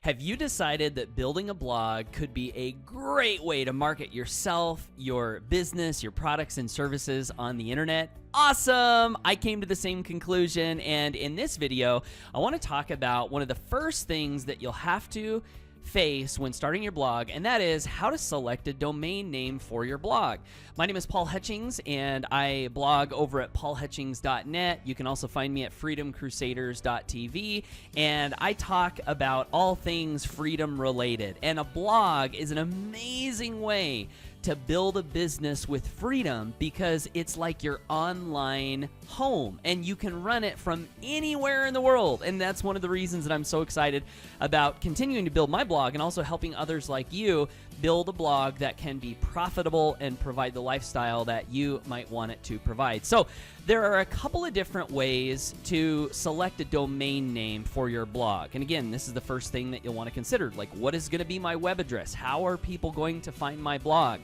Have you decided that building a blog could be a great way to market yourself, your business, your products and services on the internet? Awesome! I came to the same conclusion, and in this video, I want to talk about one of the first things that you'll have to face when starting your blog, and that is how to select a domain name for your blog. My name is Paul Hutchings, and I blog over at paulhutchings.net. You can also find me at freedomcrusaders.tv, and I talk about all things freedom related. And a blog is an amazing way to build a business with freedom because it's like your online home and you can run it from anywhere in the world. And that's one of the reasons that I'm so excited about continuing to build my blog and also helping others like you build a blog that can be profitable and provide the lifestyle that you might want it to provide. So there are a couple of different ways to select a domain name for your blog. And again, this is the first thing that you'll want to consider. Like, what is going to be my web address? How are people going to find my blog?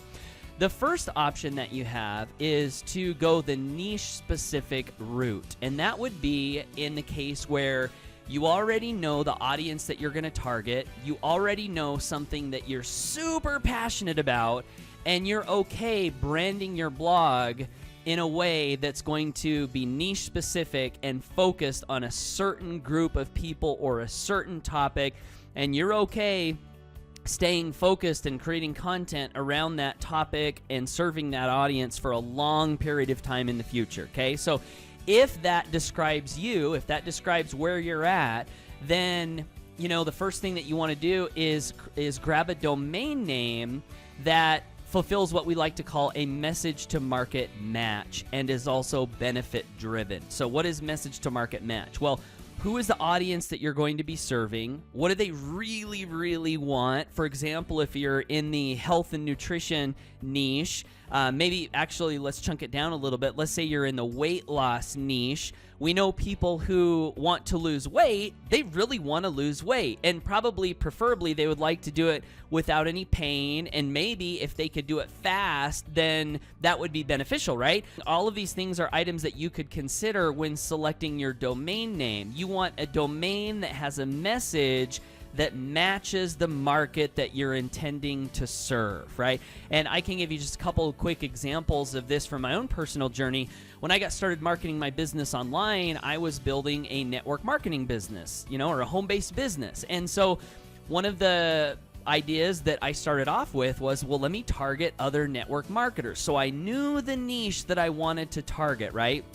The first option that you have is to go the niche-specific route. And that would be in the case where you already know the audience that you're going to target. You already know something that you're super passionate about, and you're okay branding your blog in a way that's going to be niche specific and focused on a certain group of people or a certain topic, and you're okay staying focused and creating content around that topic and serving that audience for a long period of time in the future, okay? So if that describes you, if that describes where you're at, then, you know, the first thing that you want to do is grab a domain name that fulfills what we like to call a message to market match and is also benefit driven. So what is message to market match? Well, who is the audience that you're going to be serving? What do they really, really want? For example, if you're in the health and nutrition niche, maybe actually let's chunk it down a little bit. Let's say you're in the weight loss niche. We know people who want to lose weight, they really want to lose weight, and probably preferably they would like to do it without any pain, and maybe if they could do it fast, then that would be beneficial, right? All of these things are items that you could consider when selecting your domain name. You want a domain that has a message that matches the market that you're intending to serve, right? And I can give you just a couple of quick examples of this from my own personal journey. When I got started marketing my business online, I was building a network marketing business, you know, or a home-based business. And so one of the ideas that I started off with was, well, let me target other network marketers. So I knew the niche that I wanted to target, right?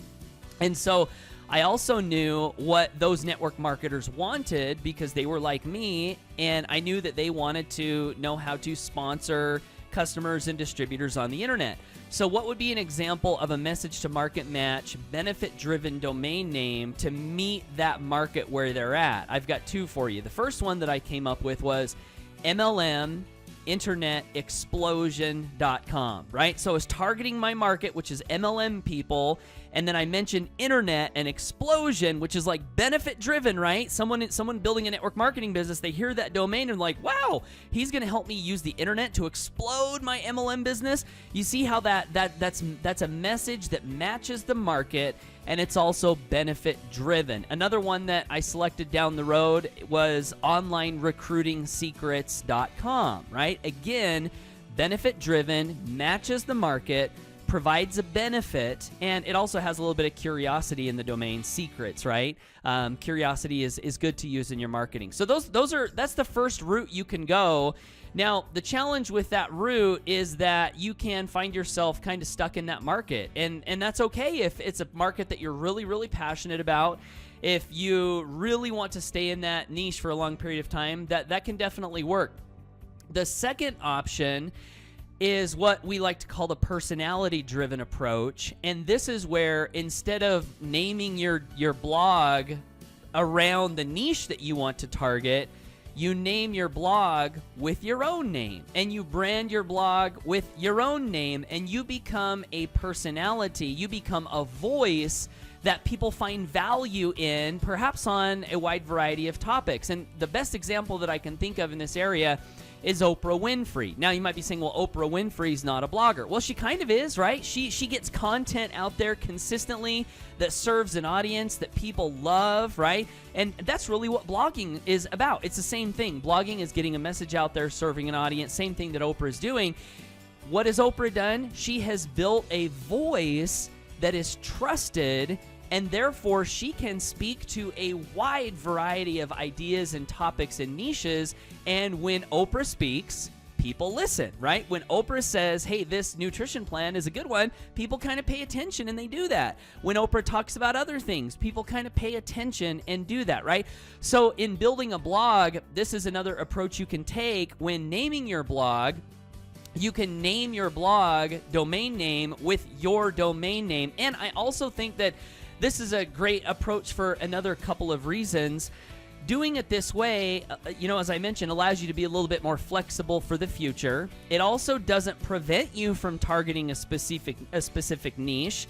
And so I also knew what those network marketers wanted because they were like me, and I knew that they wanted to know how to sponsor customers and distributors on the internet. So what would be an example of a message to market match, benefit-driven domain name to meet that market where they're at? I've got two for you. The first one that I came up with was MLM internetexplosion.com, right? So I was targeting my market, which is MLM people, and then I mentioned internet and explosion, which is like benefit driven, right? Someone building a network marketing business, they hear that domain and like, wow, he's going to help me use the internet to explode my MLM business. You see how that's a message that matches the market, and it's also benefit driven. Another one that I selected down the road was onlinerecruitingsecrets.com, right? Again, benefit driven, matches the market, provides a benefit, and it also has a little bit of curiosity in the domain secrets, right? Curiosity is good to use in your marketing. So that's the first route you can go. Now, the challenge with that route is that you can find yourself kind of stuck in that market, and that's okay if it's a market that you're really, really passionate about. If you really want to stay in that niche for a long period of time, that can definitely work. The second option is what we like to call the personality-driven approach, and this is where instead of naming your blog around the niche that you want to target, you name your blog with your own name, and you brand your blog with your own name, and you become a personality. You become a voice that people find value in, perhaps on a wide variety of topics. And the best example that I can think of in this area is Oprah Winfrey. Now, you might be saying, well, Oprah Winfrey's not a blogger. Well, she kind of is, right? She gets content out there consistently that serves an audience that people love, right? And that's really what blogging is about. It's the same thing. Blogging is getting a message out there, serving an audience, same thing that Oprah is doing. What has Oprah done? She has built a voice that is trusted, and therefore she can speak to a wide variety of ideas and topics and niches. And when Oprah speaks, people listen, right? When Oprah says, hey, this nutrition plan is a good one, people kind of pay attention and they do that. When Oprah talks about other things, people kind of pay attention and do that, right? So in building a blog, this is another approach you can take when naming your blog. You can name your blog domain name with your domain name. And I also think that this is a great approach for another couple of reasons. Doing it this way, as I mentioned, allows you to be a little bit more flexible for the future. It also doesn't prevent you from targeting a specific niche.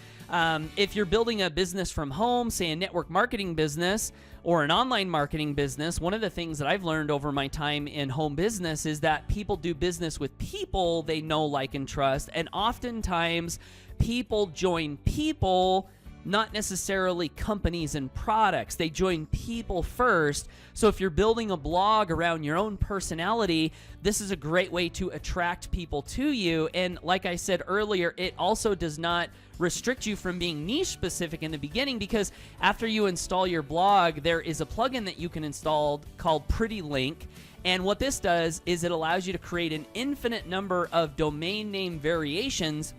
If you're building a business from home, say a network marketing business or an online marketing business, one of the things that I've learned over my time in home business is that people do business with people they know, like, and trust. And oftentimes people join people, not necessarily companies and products. They join people first. So if you're building a blog around your own personality, this is a great way to attract people to you. And like I said earlier, it also does not restrict you from being niche specific in the beginning, because after you install your blog, there is a plugin that you can install called Pretty Link. And what this does is it allows you to create an infinite number of domain name variations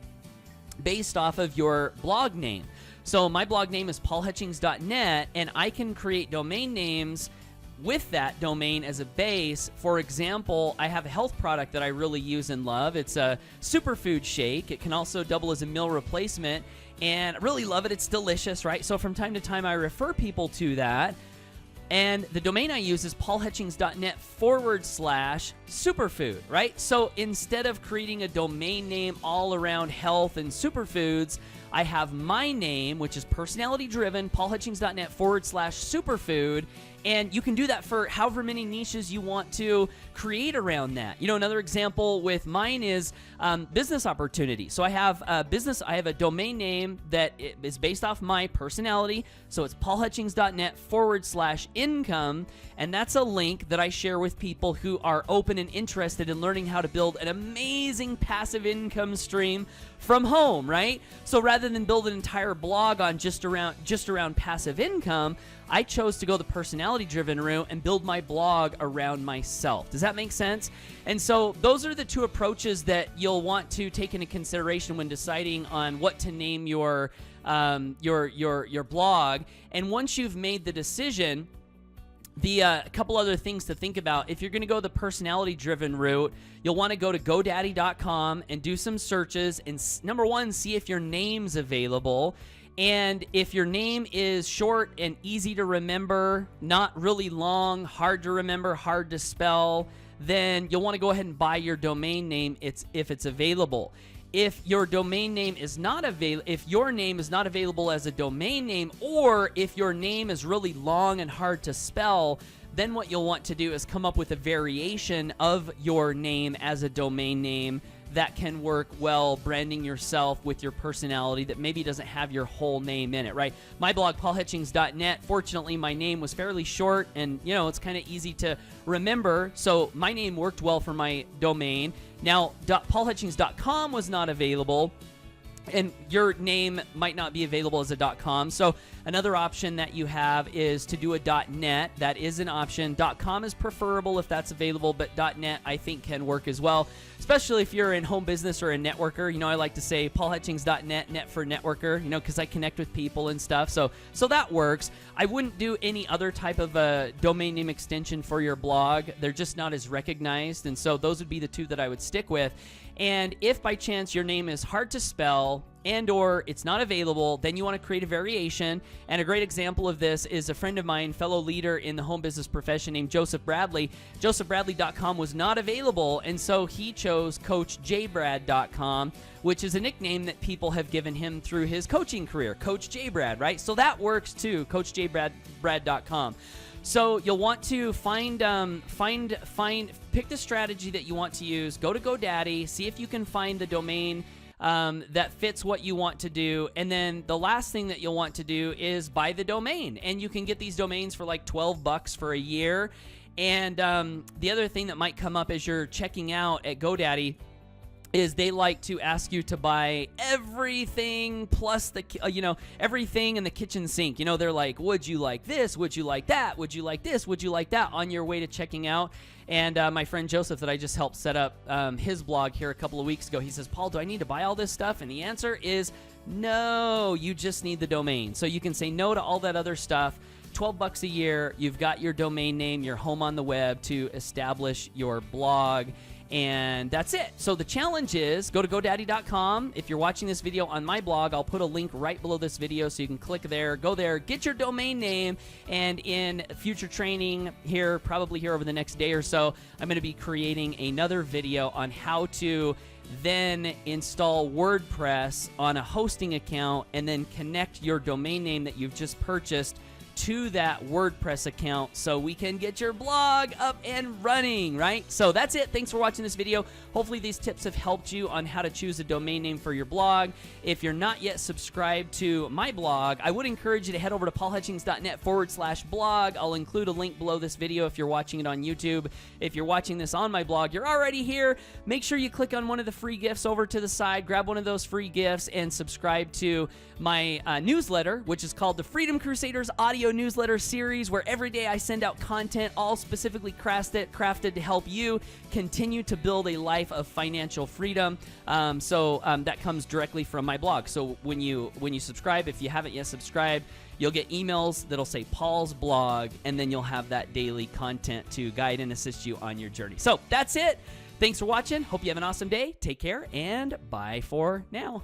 based off of your blog name. So my blog name is paulhutchings.net, and I can create domain names with that domain as a base. For example, I have a health product that I really use and love. It's a superfood shake. It can also double as a meal replacement, and I really love it. It's delicious, right? So from time to time, I refer people to that. And the domain I use is paulhutchings.net/superfood, right? So instead of creating a domain name all around health and superfoods, I have my name, which is personality driven, paulhutchings.net/superfood. And you can do that for however many niches you want to create around that. Another example with mine is business opportunity. So I have a domain name that is based off my personality. So it's paulhutchings.net/income. And that's a link that I share with people who are open and interested in learning how to build an amazing passive income stream from home, right? So rather than build an entire blog on just around passive income, I chose to go the personality-driven route and build my blog around myself. Does that make sense? And so those are the two approaches that you'll want to take into consideration when deciding on what to name your blog. And once you've made the decision, a couple other things to think about. If you're going to go the personality-driven route, you'll want to go to GoDaddy.com and do some searches. And number one, see if your name's available. And if your name is short and easy to remember, not really long, hard to remember, hard to spell, then you'll want to go ahead and buy your domain name if it's available. If your domain name is not available, if your name is not available as a domain name, or if your name is really long and hard to spell, then what you'll want to do is come up with a variation of your name as a domain name that can work well, branding yourself with your personality that maybe doesn't have your whole name in it, right? My blog, paulhutchings.net, fortunately, my name was fairly short and, it's kind of easy to remember. So my name worked well for my domain. Now, paulhutchings.com was not available, and your name might not be available as a .com. So another option that you have is to do a .net. That is an option. .com is preferable if that's available, but .net I think can work as well, especially if you're in home business or a networker. I like to say paulhutchings.net, net for networker, because I connect with people and stuff. So that works. I wouldn't do any other type of a domain name extension for your blog. They're just not as recognized, and so those would be the two that I would stick with. And if by chance your name is hard to spell and or it's not available, then you want to create a variation. And a great example of this is a friend of mine, fellow leader in the home business profession named Joseph Bradley. JosephBradley.com was not available, and so he chose CoachJBrad.com, which is a nickname that people have given him through his coaching career, Coach J Brad, right? So that works too, CoachJBrad.com. So you'll want to pick the strategy that you want to use. Go to GoDaddy, see if you can find the domain that fits what you want to do. And then the last thing that you'll want to do is buy the domain. And you can get these domains for like $12 for a year. And the other thing that might come up as you're checking out at GoDaddy is they like to ask you to buy everything plus everything in the kitchen sink. They're like, would you like this? Would you like that? Would you like this? Would you like that? On your way to checking out. And my friend Joseph that I just helped set up his blog here a couple of weeks ago, he says, Paul, do I need to buy all this stuff? And the answer is no, you just need the domain. So you can say no to all that other stuff. $12 a year, you've got your domain name, your home on the web to establish your blog. And that's it. So the challenge is go to GoDaddy.com. If you're watching this video on my blog, I'll put a link right below this video so you can click there, go there, get your domain name, and in future training here, probably here over the next day or so, I'm going to be creating another video on how to then install WordPress on a hosting account and then connect your domain name that you've just purchased to that WordPress account so we can get your blog up and running, right? So that's it. Thanks for watching this video. Hopefully these tips have helped you on how to choose a domain name for your blog. If you're not yet subscribed to my blog, I would encourage you to head over to paulhutchings.net/blog. I'll include a link below this video if you're watching it on YouTube. If you're watching this on my blog, you're already here. Make sure you click on one of the free gifts over to the side, grab one of those free gifts, and subscribe to my newsletter, which is called the Freedom Crusaders Audio Newsletter Series, where every day I send out content all specifically crafted to help you continue to build a life of financial freedom. That comes directly from my blog. So when you subscribe, if you haven't yet subscribed, you'll get emails that'll say Paul's blog, and then you'll have that daily content to guide and assist you on your journey. So that's it. Thanks for watching. Hope you have an awesome day. Take care, and bye for now.